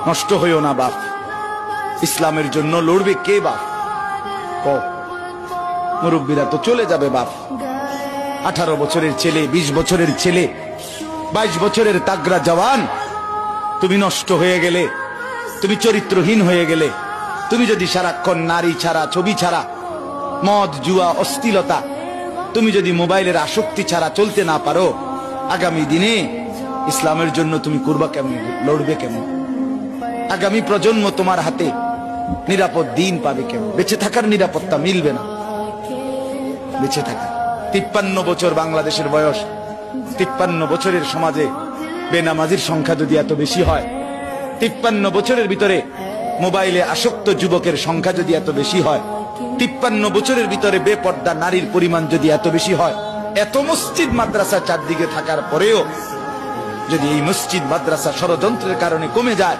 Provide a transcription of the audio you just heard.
নষ্ট হইও না বাপ। ইসলামের জন্য লড়বে কে বাপ? মুরব্বীরা তো চলে যাবে বাপ। 18 বছরের ছেলে, 20 বছরের ছেলে, 22 বছরের তাগড়া জওয়ান, তুমি নষ্ট হয়ে গেলে, তুমি চরিত্রহীন হয়ে গেলে, তুমি যদি সারাক্ষণ নারী ছাড়া, ছবি ছাড়া, মদ জুয়া অশ্লীলতা, তুমি যদি মোবাইলের আসক্তি ছাড়া চলতে না পারো, আগামী দিনে ইসলামের জন্য তুমি করবা কেমন, লড়বে কেমন? আগামী প্রজন্ম তোমার হাতে নিরাপদ দিন পাবে কেমন? বেঁচে থাকার নিরাপত্তা মিলবে না। বেঁচে থাকা 53 বছর বাংলাদেশের বয়স, 53 বছরের সমাজে বেনামাজির সংখ্যা যদি এত বেশি হয়, 53 বছরের ভিতরে মোবাইলে আসক্ত যুবকের সংখ্যা যদি এত বেশি হয়, 53 বছরের ভিতরে বেপর্দা নারীর পরিমাণ যদি এত বেশি হয়, এত মসজিদ মাদ্রাসা চারদিকে থাকার পরেও যদি এই মসজিদ মাদ্রাসা ষড়যন্ত্রের কারণে কমে যায়,